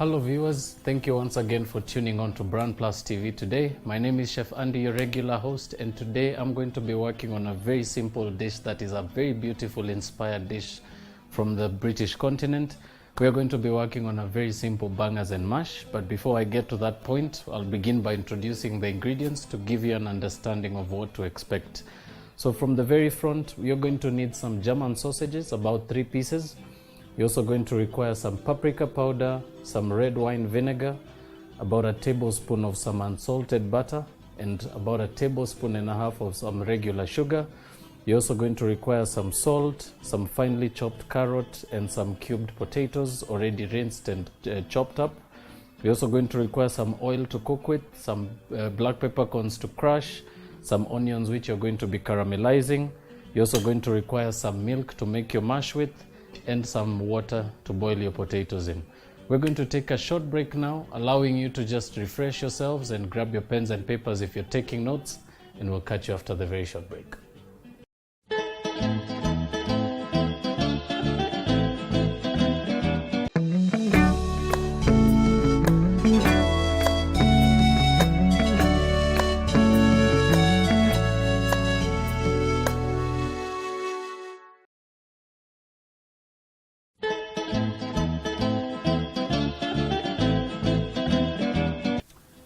Hello viewers, thank you once again for tuning on to BrandPlus TV today. My name is Chef Andy, your regular host, and today I'm going to be working on a very simple dish that is a very beautiful inspired dish from the British continent. We are going to be working on a very simple bangers and mash, but before I get to that point, I'll begin by introducing the ingredients to give you an understanding of what to expect. So from the very front, you're going to need some German sausages, about 3 pieces. You're also going to require some paprika powder, some red wine vinegar, about a tablespoon of some unsalted butter, and about a tablespoon and a half of some regular sugar. You're also going to require some salt, some finely chopped carrot, and some cubed potatoes already rinsed and chopped up. You're also going to require some oil to cook with, some black peppercorns to crush, some onions which you're going to be caramelizing. You're also going to require some milk to make your mash with, and some water to boil your potatoes in. We're going to take a short break now, allowing you to just refresh yourselves and grab your pens and papers if you're taking notes, and we'll catch you after the very short break.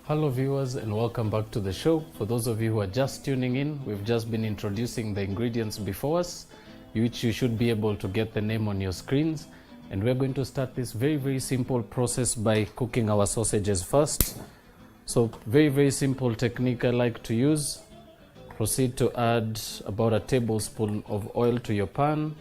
Hello viewers, and welcome back to the show. For those of you who are just tuning in, we've just been introducing the ingredients before us, which you should be able to get the name on your screens. And we're going to start this very simple process by cooking our sausages first. So very simple technique I like to use. Proceed to add about a tablespoon of oil to your pan,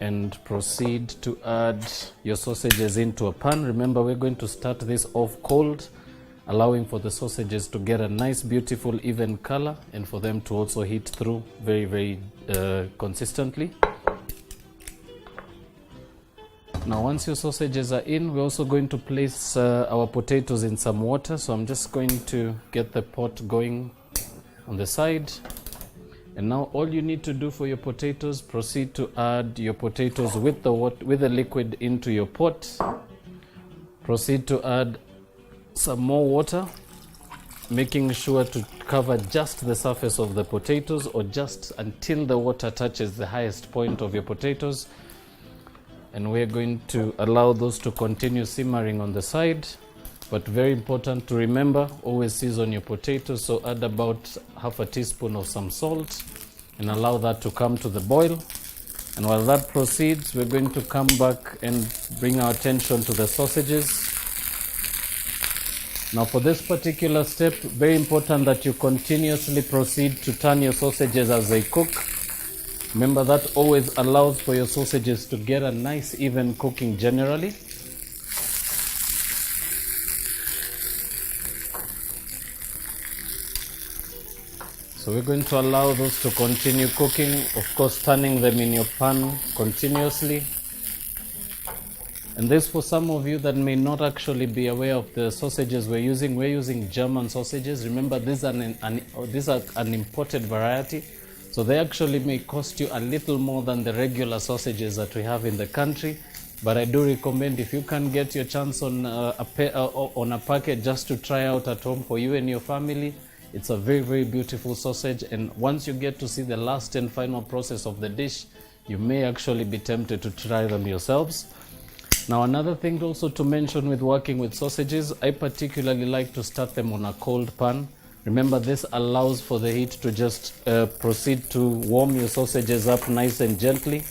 and proceed to add your sausages into a pan. Remember, we're going to start this off cold, allowing for the sausages to get a nice, beautiful, even color, and for them to also heat through very consistently. Now, once your sausages are in, we're also going to place our potatoes in some water. So I'm just going to get the pot going on the side. And now all you need to do for your potatoes, proceed to add your potatoes with the liquid into your pot. Proceed to add some more water, making sure to cover just the surface of the potatoes, or just until the water touches the highest point of your potatoes. And we're going to allow those to continue simmering on the side. But very important to remember, always season your potatoes. So add about half a teaspoon of some salt and allow that to come to the boil. And while that proceeds, we're going to come back and bring our attention to the sausages. Now for this particular step, very important that you continuously proceed to turn your sausages as they cook. Remember, that always allows for your sausages to get a nice even cooking generally. So we're going to allow those to continue cooking, of course turning them in your pan continuously. And this, for some of you that may not actually be aware of the sausages we're using German sausages. Remember, these are an imported variety, so they actually may cost you a little more than the regular sausages that we have in the country. But I do recommend, if you can get your chance on a packet just to try out at home for you and your family. It's a very beautiful sausage, and once you get to see the last and final process of the dish, you may actually be tempted to try them yourselves. Now, another thing also to mention with working with sausages, I particularly like to start them on a cold pan. Remember, this allows for the heat to just proceed to warm your sausages up nice and gently,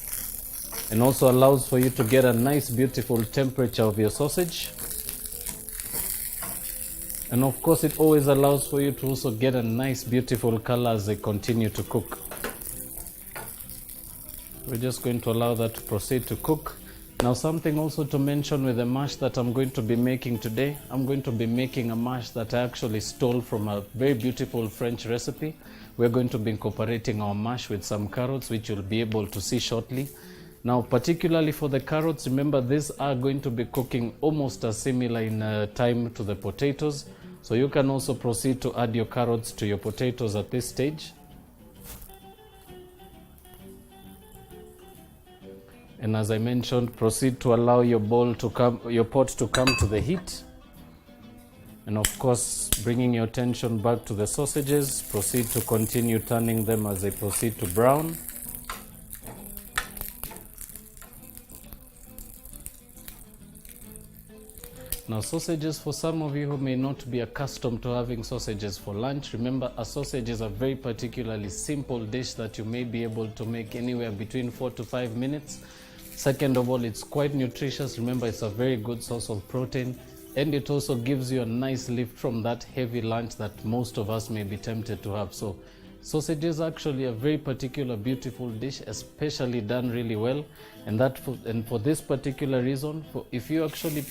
and also allows for you to get a nice beautiful temperature of your sausage. And of course, it always allows for you to also get a nice beautiful color as they continue to cook. We're just going to allow that to proceed to cook. Now, something also to mention with the mash that I'm going to be making today, I'm going to be making a mash that I actually stole from a very beautiful French recipe. We're going to be incorporating our mash with some carrots, which you'll be able to see shortly. Now, particularly for the carrots, remember, these are going to be cooking almost as similar in time to the potatoes. So you can also proceed to add your carrots to your potatoes at this stage. And as I mentioned, proceed to allow your pot to come to the heat. And of course, bringing your attention back to the sausages, proceed to continue turning them as they proceed to brown. Now, sausages, for some of you who may not be accustomed to having sausages for lunch, remember a sausage is a very particularly simple dish that you may be able to make anywhere between 4 to 5 minutes. Second of all, it's quite nutritious. Remember, it's a very good source of protein, and it also gives you a nice lift from that heavy lunch that most of us may be tempted to have. So sausages are actually a very particular beautiful dish, especially done really well. And for this particular reason, if you actually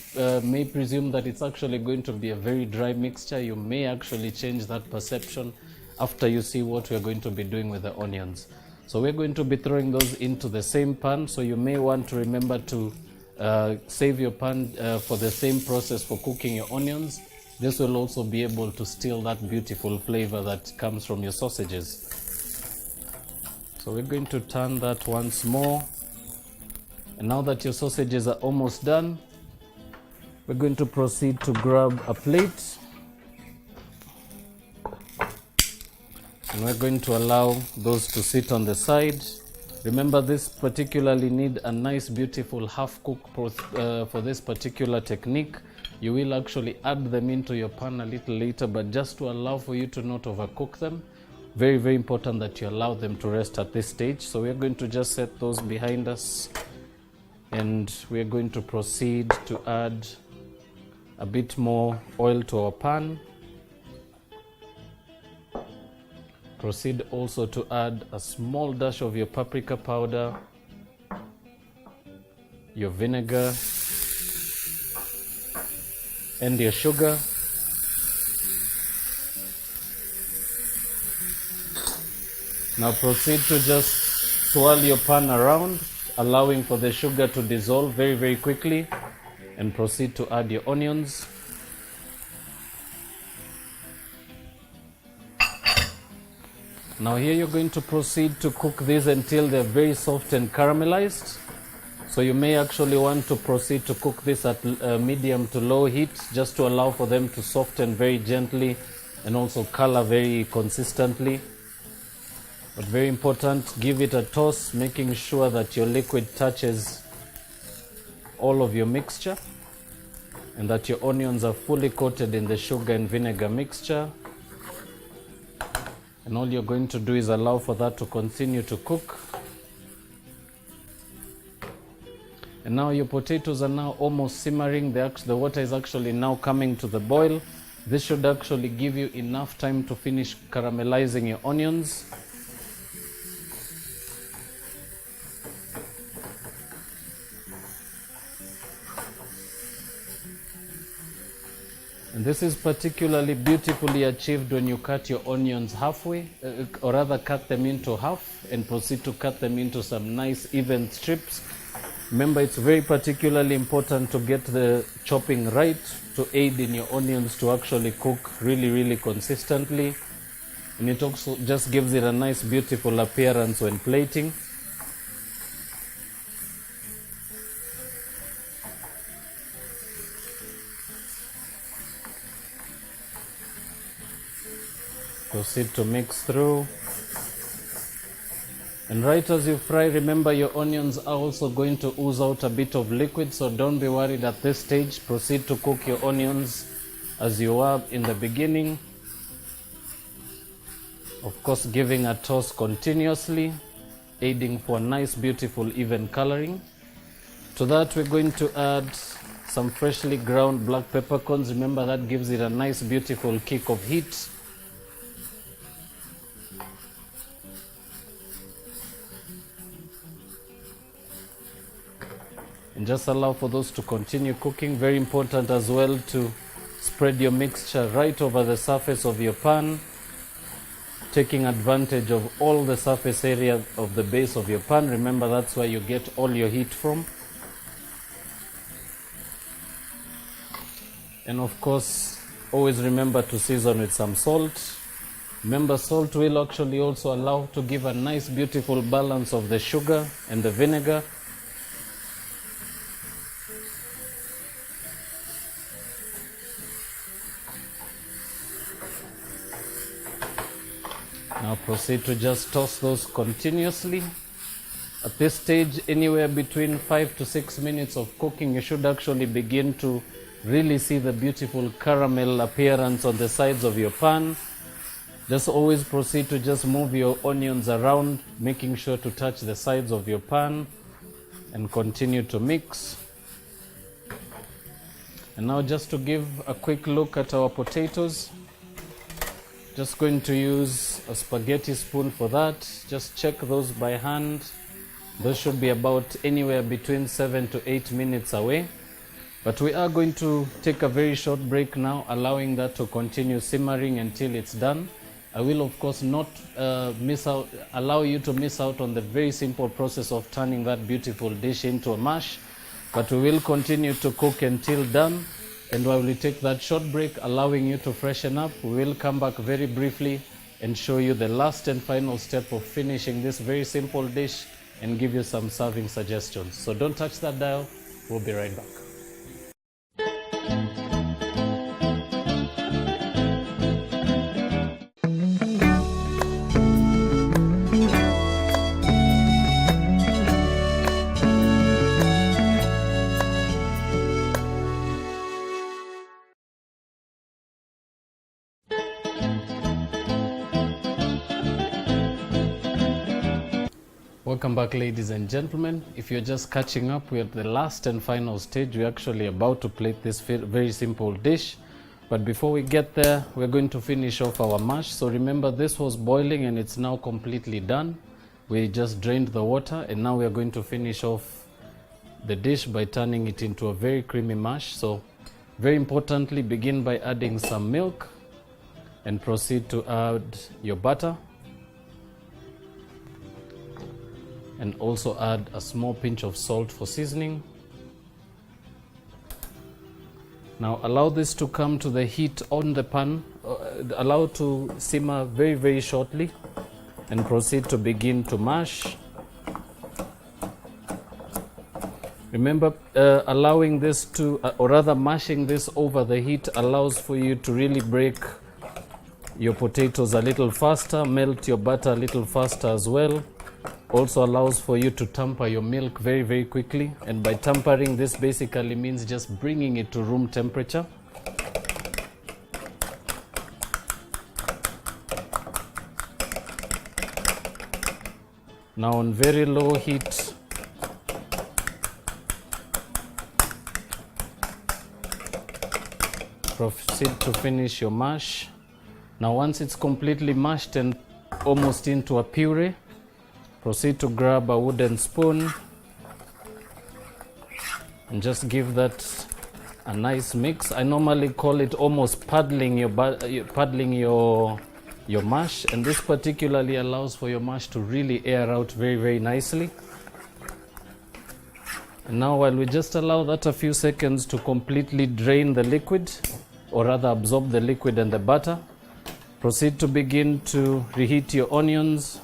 may presume that it's actually going to be a very dry mixture, you may actually change that perception after you see what we're going to be doing with the onions. So we're going to be throwing those into the same pan, so you may want to remember to save your pan for the same process for cooking your onions. This will also be able to steal that beautiful flavor that comes from your sausages. So we're going to turn that once more. And now that your sausages are almost done, we're going to proceed to grab a plate. And we're going to allow those to sit on the side. Remember, this particularly need a nice beautiful half cook for this particular technique. You will actually add them into your pan a little later, but just to allow for you to not overcook them. Very, very important that you allow them to rest at this stage. So we're going to just set those behind us, and we're going to proceed to add a bit more oil to our pan. Proceed also to add a small dash of your paprika powder, your vinegar, and your sugar. Now proceed to just swirl your pan around, allowing for the sugar to dissolve very, very quickly, and proceed to add your onions. Now here you're going to proceed to cook these until they're very soft and caramelized. So you may actually want to proceed to cook this at medium to low heat, just to allow for them to soften very gently and also color very consistently. But very important, give it a toss, making sure that your liquid touches all of your mixture and that your onions are fully coated in the sugar and vinegar mixture. And all you're going to do is allow for that to continue to cook. And now your potatoes are now almost simmering. The water is actually now coming to the boil. This should actually give you enough time to finish caramelizing your onions. And this is particularly beautifully achieved when you cut your onions halfway, or rather cut them into half and proceed to cut them into some nice even strips. Remember, it's very particularly important to get the chopping right to aid in your onions to actually cook really, really consistently. And it also just gives it a nice, beautiful appearance when plating. Proceed to mix through. And right as you fry, remember your onions are also going to ooze out a bit of liquid, so don't be worried at this stage. Proceed to cook your onions as you were in the beginning. Of course, giving a toss continuously, aiding for nice, beautiful, even coloring. To that, we're going to add some freshly ground black peppercorns. Remember, that gives it a nice, beautiful kick of heat. And just allow for those to continue cooking. Very important as well to spread your mixture right over the surface of your pan, taking advantage of all the surface area of the base of your pan. Remember, that's where you get all your heat from. And of course, always remember to season with some salt. Remember, salt will actually also allow to give a nice, beautiful balance of the sugar and the vinegar. Now proceed to just toss those continuously. At this stage, anywhere between 5 to 6 minutes of cooking, you should actually begin to really see the beautiful caramel appearance on the sides of your pan. Just always proceed to just move your onions around, making sure to touch the sides of your pan, and continue to mix. And now just to give a quick look at our potatoes, just going to use a spaghetti spoon for that. Just check those by hand. Those should be about anywhere between 7 to 8 minutes away. But we are going to take a very short break now, allowing that to continue simmering until it's done. I will of course not allow you to miss out on the very simple process of turning that beautiful dish into a mash. But we will continue to cook until done. And while we take that short break, allowing you to freshen up, we will come back very briefly and show you the last and final step of finishing this very simple dish and give you some serving suggestions. So don't touch that dial. We'll be right back. Welcome back, ladies and gentlemen. If you're just catching up, we're at the last and final stage. We're actually about to plate this very simple dish. But before we get there, we're going to finish off our mash. So remember, this was boiling and it's now completely done. We just drained the water and now we're going to finish off the dish by turning it into a very creamy mash. So very importantly, begin by adding some milk and proceed to add your butter. And also add a small pinch of salt for seasoning. Now allow this to come to the heat on the pan, allow to simmer very, very shortly, and proceed to begin to mash. Remember, allowing this to, or rather mashing this over the heat allows for you to really break your potatoes a little faster, melt your butter a little faster as well. Also allows for you to temper your milk very, very quickly. And by tempering, this basically means just bringing it to room temperature. Now on very low heat, proceed to finish your mash. Now once it's completely mashed and almost into a puree, proceed to grab a wooden spoon and just give that a nice mix. I normally call it almost paddling your mash, and this particularly allows for your mash to really air out very, very nicely. And now while we just allow that a few seconds to completely drain the liquid, or rather absorb the liquid and the butter, proceed to begin to reheat your onions.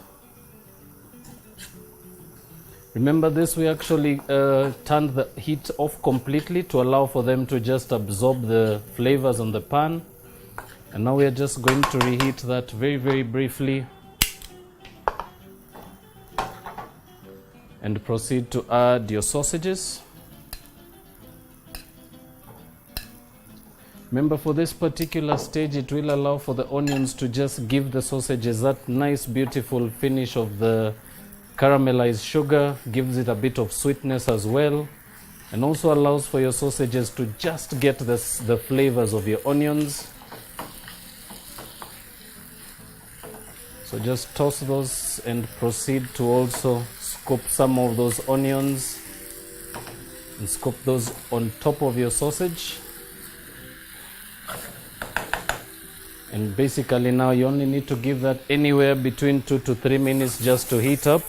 Remember this, we actually turned the heat off completely to allow for them to just absorb the flavors on the pan. And now we are just going to reheat that very, very briefly. And proceed to add your sausages. Remember, for this particular stage, it will allow for the onions to just give the sausages that nice, beautiful finish of the caramelized sugar, gives it a bit of sweetness as well, and also allows for your sausages to just get the flavors of your onions. So just toss those and proceed to also scoop some of those onions and scoop those on top of your sausage. And basically now you only need to give that anywhere between 2 to 3 minutes just to heat up.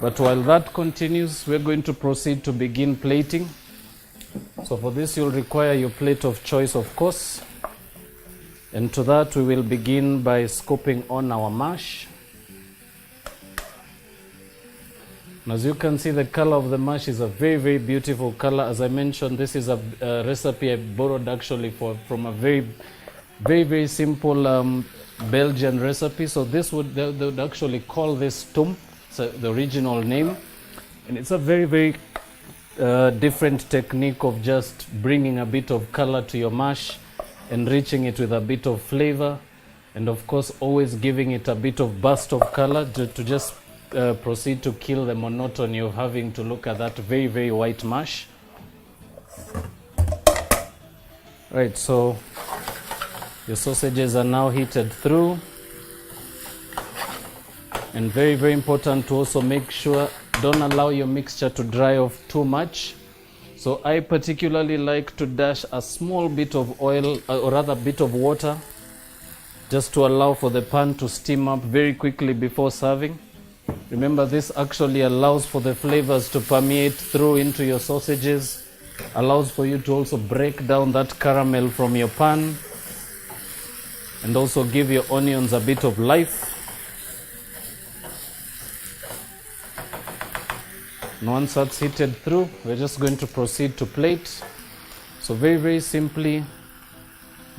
But while that continues, we're going to proceed to begin plating. So for this, you'll require your plate of choice, of course. And to that, we will begin by scooping on our mash. And as you can see, the color of the mash is a very, very beautiful color. As I mentioned, this is a recipe I borrowed actually from a very, very simple Belgian recipe. So this would, they would actually call this stump. It's the original name. And it's a very, very different technique of just bringing a bit of color to your mash, enriching it with a bit of flavor, and of course always giving it a bit of burst of color to just proceed to kill the monotony of having to look at that very, very white mash. Right, so your sausages are now heated through, and very, very important to also make sure don't allow your mixture to dry off too much. So I particularly like to dash a small bit of oil, or rather a bit of water, just to allow for the pan to steam up very quickly before serving. Remember, this actually allows for the flavors to permeate through into your sausages, allows for you to also break down that caramel from your pan, and also give your onions a bit of life. And once that's heated through, we're just going to proceed to plate. So very, very simply,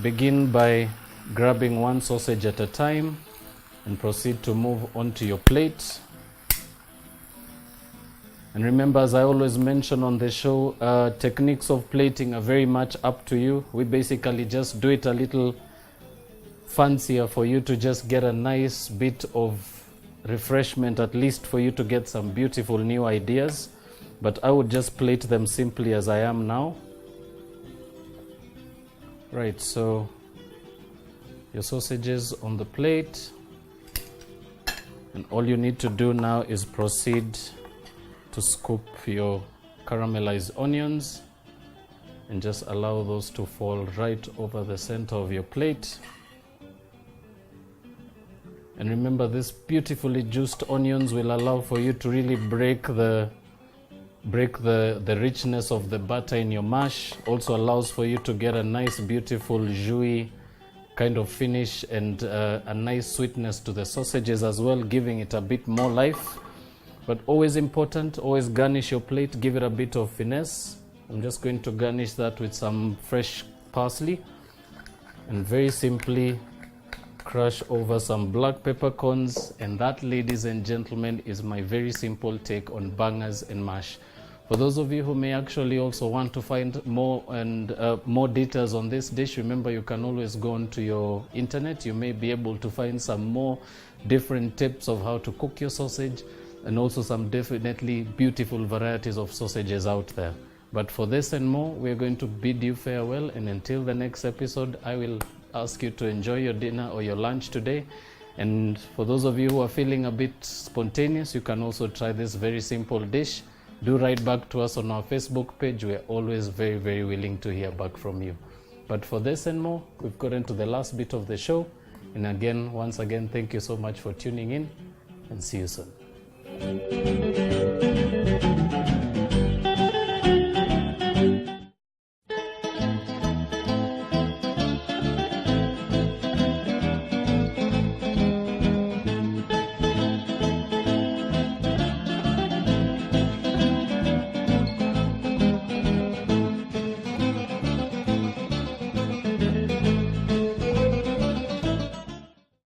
begin by grabbing one sausage at a time and proceed to move onto your plate. And remember, as I always mention on the show, techniques of plating are very much up to you. We basically just do it a little fancier for you to just get a nice bit of refreshment, at least for you to get some beautiful new ideas. But I would just plate them simply as I am now. Right, so your sausages on the plate, and all you need to do now is proceed to scoop your caramelized onions and just allow those to fall right over the center of your plate. And remember, this beautifully juiced onions will allow for you to really break the richness of the butter in your mash. Also allows for you to get a nice, beautiful, jouy kind of finish, and a nice sweetness to the sausages as well, giving it a bit more life. But always important, always garnish your plate, give it a bit of finesse. I'm just going to garnish that with some fresh parsley, and very simply crush over some black peppercorns. And that, ladies and gentlemen, is my very simple take on bangers and mash. For those of you who may actually also want to find more and more details on this dish, remember you can always go onto your internet. You may be able to find some more different tips of how to cook your sausage, and also some definitely beautiful varieties of sausages out there. But for this and more, we're going to bid you farewell, and until the next episode, I will ask you to enjoy your dinner or your lunch today. And for those of you who are feeling a bit spontaneous, you can also try this very simple dish. Do write back to us on our Facebook page. We're always very, very willing to hear back from you. But for this and more, we've gotten to the last bit of the show. And again, once again, thank you so much for tuning in, and see you soon.